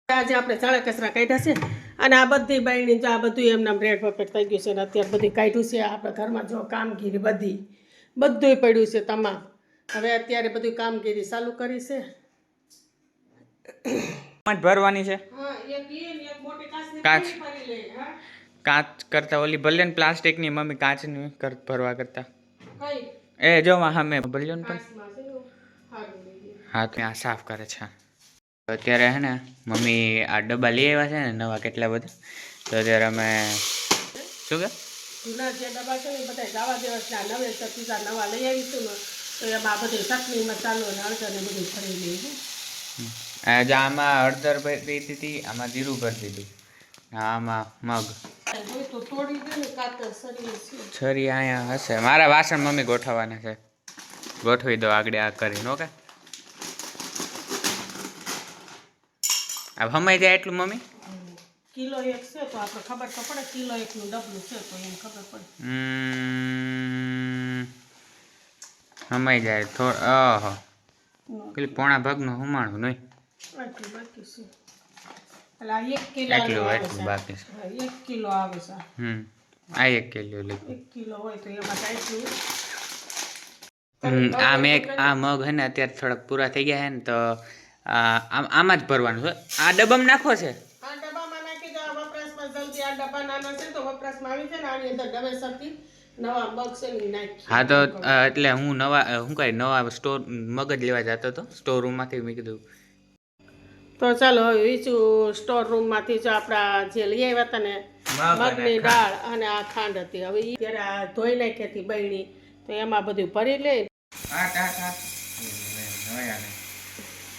આજે આપણે ચાળા કચરા કાઢ્યા છે અને આ બધી બાયણી જો આ બધું એમના રેડ પપેટ થઈ ગયું છે અને અત્યારે બધું કાઢ્યું છે આપણા ઘરમાં જો કામગીરી બધું પડ્યું છે તમામ હવે અત્યારે બધું કામગીરી ચાલુ કરી છે ભરવાની છે હા એક મોટી કાચ ભરી લે હા કાચ કરતા ઓલી ભલે ને પ્લાસ્ટિકની મમ્મી કાચની ભરવા કરતા કઈ એ જો સામે ભલ્યો ને પણ કાચમાં છે હારું લઈ હા ત્યાં સાફ કરે છે અત્યારે હે ને મમ્મી આ ડબ્બા લઈ આવ્યા છે ને નવા કેટલા બધા તો અત્યારે અમે શું કે જૂના જે ડબ્બા છે ને એ બધા જવા દેવા છે આ નવે બીજા નવા લઈ આવીશું ને તો એમાં બધી ચટણી મસાલો અને હળદર ને બધું ભરી લઈએ આમાં હળદર ભરી દીધી આમાં જીરું ભરી દીધું આમાં મગ તો તોડી દે ને કાતર છરી અહીંયા હશે મારા વાસણ મમ્મી ગોઠવવાના છે ગોઠવી દો આગળ આ કરીને ઓકે આ હમાઈ જાય એટલું મમ્મી કિલો એક છે તો આપણે ખબર તો પડે કિલો એકનું ડબલું છે તો એમ ખબર પડે હમાઈ જાય થોડું ઓહો પેલી પોણા ભાગનું હમાણું નહીં આટલું બાકી છે એટલે આ 1 કિલો એટલું બાકી છે 1 કિલો આવે છે આ 1 કિલો લે 1 કિલો હોય તો એમાં આટલું આ મેં આ મગ હે ને અત્યારે થોડાક પૂરા થઈ ગયા હે ને તો આમાં જ ભરવાનું છે આ ડબ્બામાં નાખો છે આ ડબ્બામાં નાખી દો વપરાશમાં જલ્દી આ ડબ્બા નાના છે તો વપરાશમાં આવી છે ને આની અંદર ડબેસરથી નવા મગ છે ને નાખી હા તો એટલે હું નવા સ્ટોર મગ જ લેવા જતો હતો સ્ટોર રૂમમાંથી મેં કીધું તો ચાલો હવે બીજું સ્ટોર રૂમમાંથી જો આપણા જે લઈ આવ્યા હતા ને મગની દાળ અને આ ખાંડ હતી હવે એ ત્યારે આ ધોઈ નાખી હતી બૈણી તો એમાં બધું ભરી લે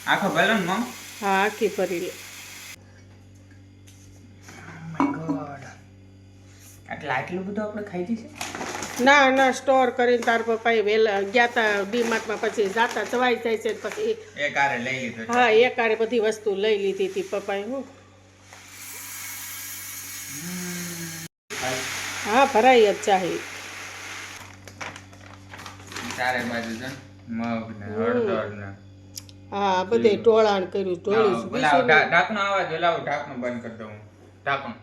આખો ભલો ને મમ હા આખી ભરી લે આટલું બધું આપણે ખાઈ જઈશું ના સ્ટોર કરીને તાર પપ્પાએ વહેલા ગયા હતા ડીમાર્ટમાં પછી જાતા જવાઈ જાય છે પછી એક આરે લઈ લીધું હા એક આરે બધી વસ્તુ લઈ લીધી હતી પપ્પાએ હું હા ભરાઈ જ ચાહી ચારે બાજુ છે મગ ને હળદર ને હા બધે ટોળાણ કર્યું ઢોળી ઢાંકણું આવા દે લાવો ઢાંકણું બંધ કરી દઉં ઢાંકણું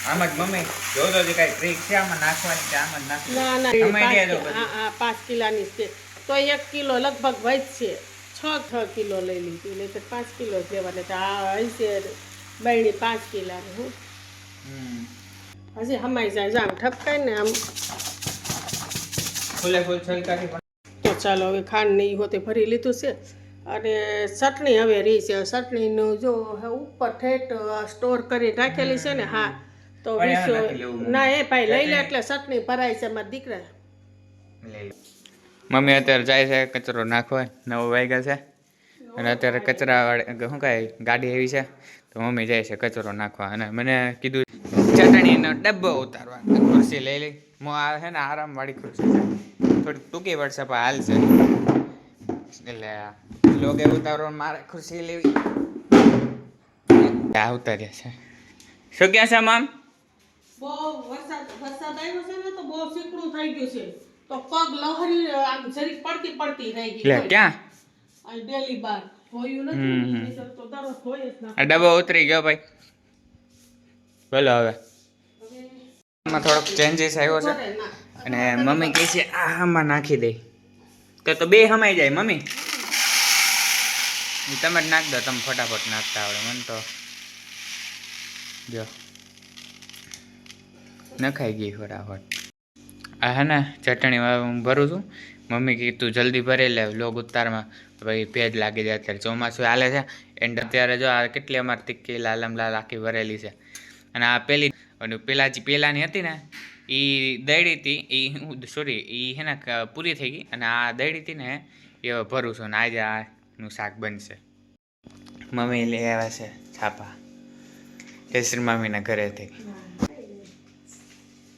આમાં જ મમ્મી જોજો જે કઈ ટ્રીક છે આમાં નાખવાની છે આમાં જ નાખવાની ના 5 કિલોની છે તો 1 કિલો લગભગ વધશે 6 કિલો લઈ લીધી એટલે 5 કિલો જ લેવા એટલે આ હશે બૈણી 5 કિલોની હું હજી હમાઈ જાય જામ ઠપકાય ને આમ ફૂલે ફૂલ છલકાથી તો ચાલો હવે ખાંડ ને ઈ હોતે ભરી લીધું છે અને ચટણી હવે રહી છે ચટણીનું જો ઉપર ઠેઠ સ્ટોર કરી રાખેલી છે ને હા તો ના એ ભાઈ લઈ લે એટલે ચટણી ભરાય છે મારા દીકરા મમ્મી અત્યારે જાય છે કચરો નાખવા 9 વાગ્યા છે અને અત્યારે કચરા શું કાંઈ ગાડી આવી છે તો મમ્મી જાય છે કચરો નાખવા અને મને કીધું ચટણીનો ડબ્બો ઉતારવા ખુરશી લઈ લઈ આ છે ને આરામવાળી ખુરશી છે થોડી ટૂંકી પડશે પણ હાલ છે એટલે લોગે ઉતારવા મારે ખુરશી લેવી આ ઉતાર્યા છે શું ક્યાં છે મામ બહુ વરસાદ આવ્યો છે ને તો બહુ શીકડું થઈ ગયું છે તો પગ લહરી આમ જરીક પડતી રહી ગઈ લે ક્યાં આ ડેલી બાર હોયું નથી તો દરરોજ હોય જ ના આ ડબ્બો ઉતરી ગયો ભાઈ બોલો હવે આમાં થોડોક ચેન્જીસ આવ્યો છે અને મમ્મી કહે છે આમાં નાખી દે તો બે હમાઈ જાય મમ્મી તમે જ નાખ દો તમે ફટાફટ નાખતા આવડે મને તો જો નખાઈ ગઈ ફટાફટ આ હે ને ચટણી હું ભરું છું મમ્મી કીધું તું જલ્દી ભરી લે લોગ ઉતારમાં ભાઈ ભેજ લાગી જાય અત્યારે ચોમાસું હાલે છે એન્ડ અત્યારે જો આ કેટલી અમારે તીખી લાલમ લાલ આખી ભરેલી છે અને આ પેલાની હતી ને એ દળી હતી એ હે ને પૂરી થઈ ગઈ અને આ દળી હતી ને એ ભરું છું ને આજે આનું શાક બનશે મમ્મી લઈ આવ્યા છે છાપા કેસરી મામીના ઘરેથી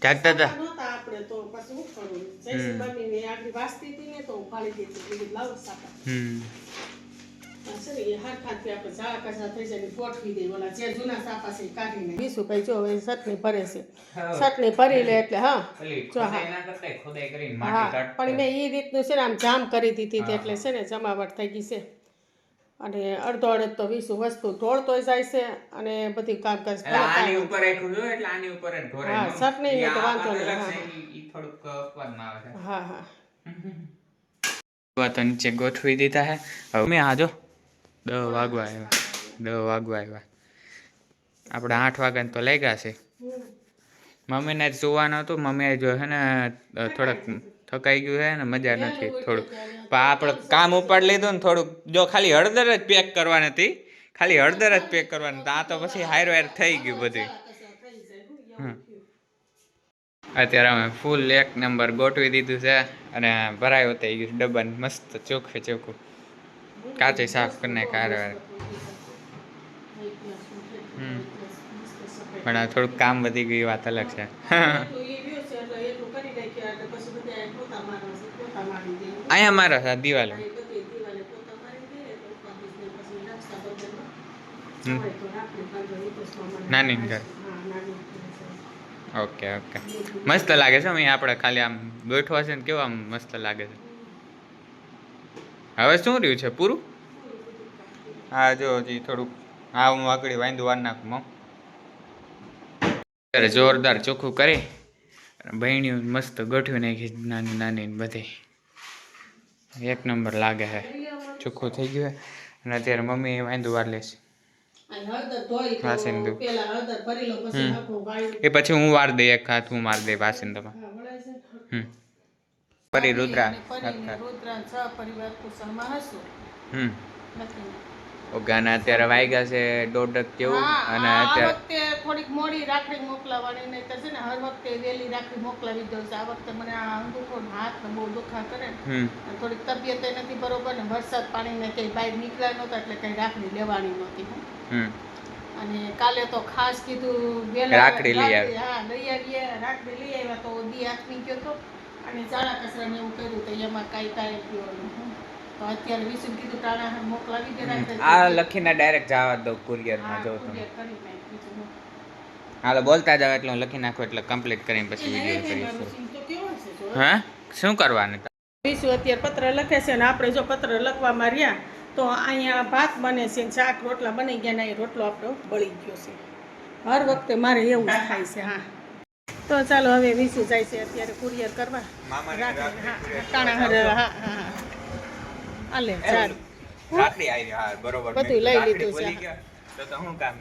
જાગતા હતા આપણે તો પછી શું કરવું જયશ્રી મમ્મીને આગળ વાસતી હતી ને તો ઉપાડી દીધી લાવ સાપા છે ને એ હરખાથી આપણે ઝાડા કચરા થઈ જાય ને ગોઠવી દઈએ ઓલા જે જૂના સાપા છે એ કાઢીને વિશુભાઈ જો હવે ચટણી ભરે છે ચટણી ભરી લે એટલે હા જો હા હા પણ મેં એ રીતનું છે ને આમ જામ કરી દીધી હતી એટલે છે ને જમાવટ થઈ ગઈ છે અને અડધો અડધ તો વિશુ વસ્તુ ઢોળતો જાય છે અને બધી કામકાજ આની ઉપર રાખ્યું જો એટલે આની ઉપર જ ઢોરે હા ચટણી નો તો વાંધો નહીં ઈ થોડુંક સ્વાદમાં આવે છે હા હા તો નીચે ગોઠવી દીધા હે હવે મેં આજો 10 વાગવા આવ્યા આપણે 8 વાગ્યા તો લાગ્યા છે મમ્મીને જ સુવાનું હતું મમ્મીએ જો હે ને થોડાક થકાઈ ગયું હે ને મજા નથી થોડુંક પણ આપણે કામ ઉપાડ લીધું ને થોડુંક જો ખાલી હળદર જ પેક કરવાની હતી ખાલી હળદર જ પેક કરવાની આ તો પછી હાયર વાયર થઈ ગયું બધું અત્યારે અમે ફૂલ 1 નંબર ગોઠવી દીધું છે અને ભરાયો થઈ ગયું ડબ્બાને મસ્ત ચોખ્ખે ચોખ્ખું કાચે સાફ કરીને હાયર વાયર પણ આ થોડુંક કામ વધી ગયું વાત અલગ છે અહીંયા મારો છે દિવાલ નાની ઘર ઓકે ઓકે મસ્ત લાગે છે અહીં આપણે ખાલી આમ બેઠવા છે ને કેવું આમ મસ્ત લાગે છે હવે શું રહ્યું છે પૂરું હા જો હજી થોડુંક હા હું આગળ વાંધું વાર નાખું અત્યારે જોરદાર ચોખ્ખું કરી બહેણીઓ મસ્ત ગોઠવી નાખી નાની નાની બધી 1 નંબર લાગે છે ચોખ્ખું થઈ ગયું અને અત્યારે મમ્મી વાંધું વાર લેશે એ પછી હું વાર દઈ એક હાથ હું માર દઈ વાસિંદામાં ફરી રુદ્રા ઓગાના અત્યારે વાગ્યા છે 1:30 જેવું અને અત્યારે થોડીક મોડી રાખડી મોકલાવાની નહીં તો છે ને હર વખતે વેલી રાખડી મોકલાવી દઉં છું આ વખતે મને આ અંગૂઠો હાથ બહુ દુખા કરે ને થોડીક તબિયત નથી બરોબર ને વરસાદ પાણીને કંઈ બહાર નીકળ્યા નહોતા એટલે કંઈ રાખડી લેવાની નહોતી અને કાલે તો ખાસ કીધું વેલા રાખડી લઈ આવી હા લઈ આવીએ રાખડી લઈ આવ્યા તો દી હાથમી ગયો તો અને ચાળા કચરાને એવું કર્યું તો એમાં કાંઈ થાય ગયો તો અત્યારે વિશે કીધું ટાણા મોકલાવી દે આ લખીને ડાયરેક્ટ જવા દઉં કુરિયરમાં જો તમે હાલો બોલતા જાવ એટલે હું લખી નાખું એટલે કમ્પ્લીટ કરીને પછી વિડીયો કરીશું હા શું કરવાનું વિશુ અત્યારે પત્ર લખે છે ને આપણે જો પત્ર લખવામાં રહ્યા તો અહીંયા ભાત બને છે ને શાક રોટલા બની ગયા ને એ રોટલો આપણો બળી ગયો છે હર વખતે મારે એવું જ થાય છે હા તો ચાલો હવે વિશુ જાય છે અત્યારે કુરિયર કરવા ટાણા હર હા હા આલે ચાલ રાખડી આવી હા બરોબર બધું લઈ લીધું છે તો હું કામ